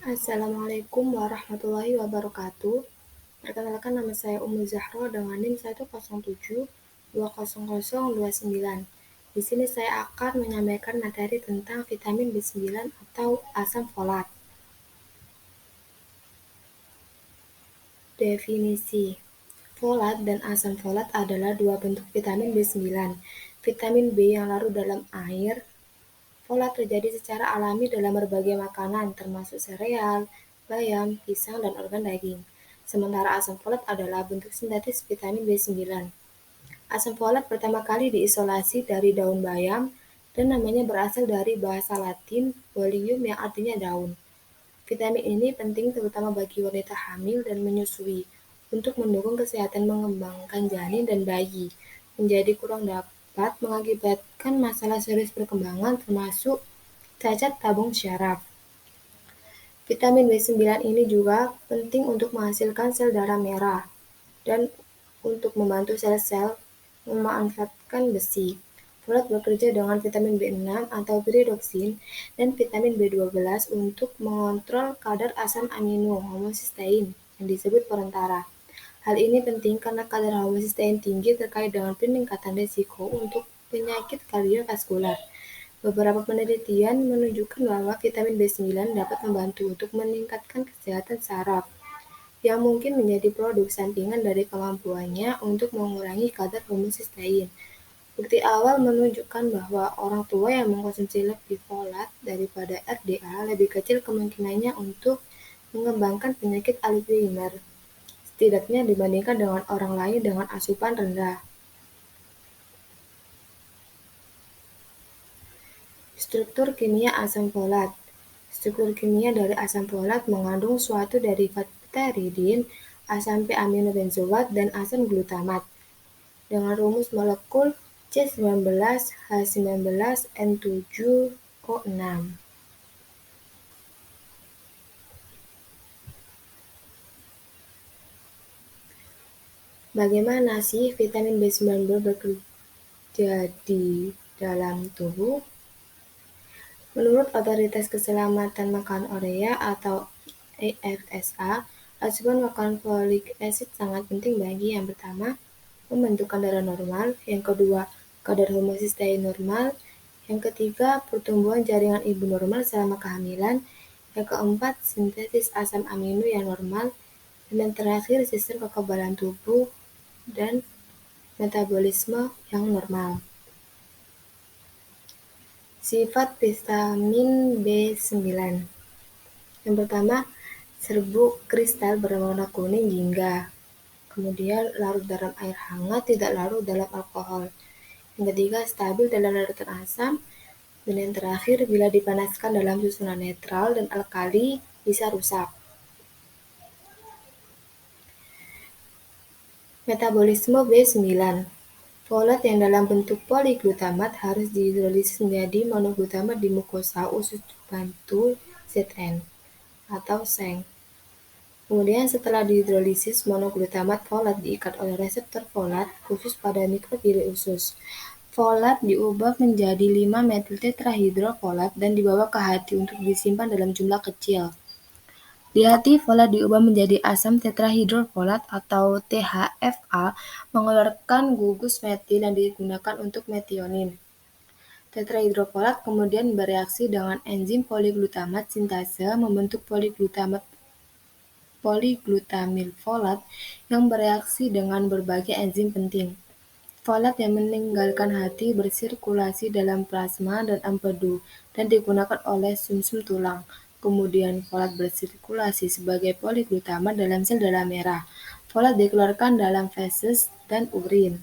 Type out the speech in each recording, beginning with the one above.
Assalamualaikum warahmatullahi wabarakatuh. Perkenalkan nama saya Zahro dengan NIM 107200029. Di sini saya akan menyampaikan materi tentang vitamin B9 atau asam folat. Definisi. Folat dan asam folat adalah dua bentuk vitamin B9. Vitamin B yang larut dalam air. Folat terjadi secara alami dalam berbagai makanan, termasuk sereal, bayam, pisang, dan organ daging. Sementara asam folat adalah bentuk sintetis vitamin B9. Asam folat pertama kali diisolasi dari daun bayam dan namanya berasal dari bahasa Latin "Folium" yang artinya daun. Vitamin ini penting terutama bagi wanita hamil dan menyusui untuk mendukung kesehatan mengembangkan janin dan bayi. Menjadi kurang dapat mengakibatkan masalah serius perkembangan termasuk cacat tabung syaraf. Vitamin B9 ini juga penting untuk menghasilkan sel darah merah dan untuk membantu sel-sel memanfaatkan besi. Folat bekerja dengan vitamin B6 atau piridoksin dan vitamin B12 untuk mengontrol kadar asam amino homosistein yang disebut perantara. Hal ini penting karena kadar homosistein tinggi terkait dengan peningkatan risiko untuk penyakit kardiovaskular. Beberapa penelitian menunjukkan bahwa vitamin B9 dapat membantu untuk meningkatkan kesehatan saraf, yang mungkin menjadi produk sampingan dari kemampuannya untuk mengurangi kadar homosistein. Bukti awal menunjukkan bahwa orang tua yang mengkonsumsi lebih folat daripada RDA lebih kecil kemungkinannya untuk mengembangkan penyakit Alzheimer, setidaknya dibandingkan dengan orang lain dengan asupan rendah. Struktur kimia asam folat. Struktur kimia dari asam folat mengandung suatu derivat pteridin, asam p-aminobenzoat, dan asam glutamat dengan rumus molekul C19H19N7O6. Bagaimana sih vitamin B9 bekerja di dalam tubuh? Menurut Otoritas Keselamatan Makanan Orea atau EFSA, asupan makanan folic acid sangat penting bagi yang pertama, pembentukan darah normal, yang kedua, kadar homosistein normal, yang ketiga, pertumbuhan jaringan ibu normal selama kehamilan, yang keempat, sintesis asam amino yang normal, dan yang terakhir, sistem kekebalan tubuh dan metabolisme yang normal. Sifat vitamin B9. Yang pertama, serbuk kristal berwarna kuning jingga. Kemudian larut dalam air hangat, tidak larut dalam alkohol. Yang ketiga, stabil dalam larutan asam. Dan yang terakhir, bila dipanaskan dalam susunan netral dan alkali, bisa rusak. Metabolisme B9. Folat yang dalam bentuk poliglutamat harus dihidrolisis menjadi monoglutamat di mukosa usus bantu Zn atau seng. Kemudian setelah dihidrolisis, monoglutamat folat diikat oleh reseptor folat khusus pada mikrofili usus. Folat diubah menjadi 5-metil-tetrahidrofolat dan dibawa ke hati untuk disimpan dalam jumlah kecil. Di hati, folat diubah menjadi asam tetrahidrofolat atau THFA, mengeluarkan gugus metil yang digunakan untuk metionin. Tetrahidrofolat kemudian bereaksi dengan enzim poliglutamat sintase membentuk poliglutamil folat yang bereaksi dengan berbagai enzim penting. Folat yang meninggalkan hati bersirkulasi dalam plasma dan empedu dan digunakan oleh sumsum tulang. Kemudian folat bersirkulasi sebagai poliglutamat dalam sel darah merah. Folat dikeluarkan dalam feses dan urin.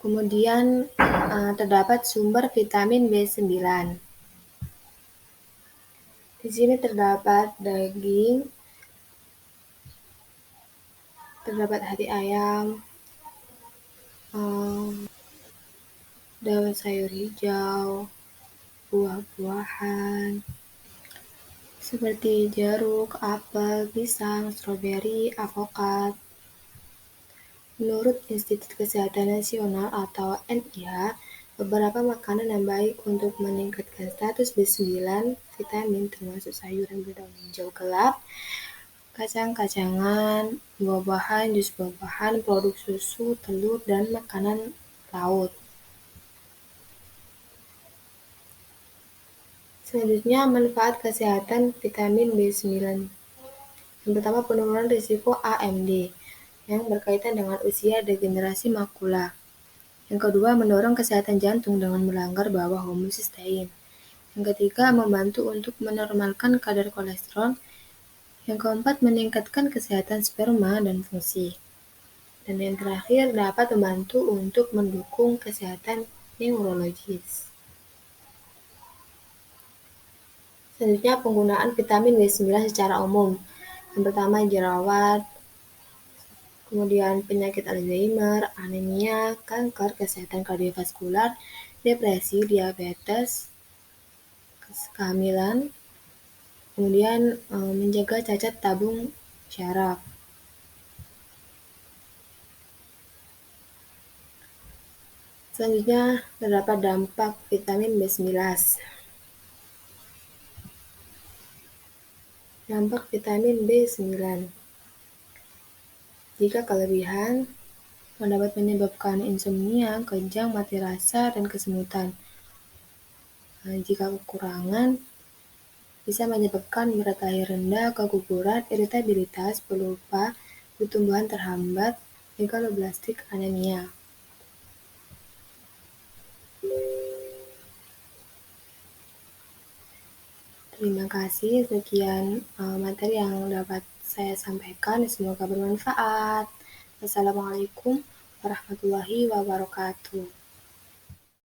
Kemudian terdapat sumber vitamin B9. Di sini terdapat daging, terdapat hati ayam, daun sayur hijau, buah-buahan, seperti jeruk, apel, pisang, stroberi, avokat. Menurut Institut Kesehatan Nasional atau NIH, Beberapa makanan yang baik untuk meningkatkan status B9 vitamin termasuk sayuran berdaun hijau gelap, kacang-kacangan, buah-buahan, jus buah-buahan, produk susu, telur, dan makanan laut. Selanjutnya, manfaat kesehatan vitamin B9. Yang pertama, penurunan risiko AMD yang berkaitan dengan usia degenerasi makula. Yang kedua, mendorong kesehatan jantung dengan melanggar bawah homosistein. Yang ketiga, membantu untuk menormalkan kadar kolesterol. Yang keempat, meningkatkan kesehatan sperma dan fungsi. Dan yang terakhir, dapat membantu untuk mendukung kesehatan neurologis. Selanjutnya, penggunaan vitamin B9 secara umum. Yang pertama, jerawat, kemudian penyakit Alzheimer, anemia, kanker, kesehatan kardiovaskular, depresi, diabetes, kehamilan, kemudian menjaga cacat tabung syaraf. Selanjutnya, terdapat dampak vitamin B11. Dampak vitamin B9. Jika kelebihan, dapat menyebabkan insomnia, kejang, mati rasa, dan kesemutan. Jika kekurangan, bisa menyebabkan berat lahir rendah, keguguran, iritabilitas, pelupa, pertumbuhan terhambat, megaloblastik, anemia. Terima kasih, sekian materi yang dapat saya sampaikan, semoga bermanfaat. Wassalamualaikum warahmatullahi wabarakatuh.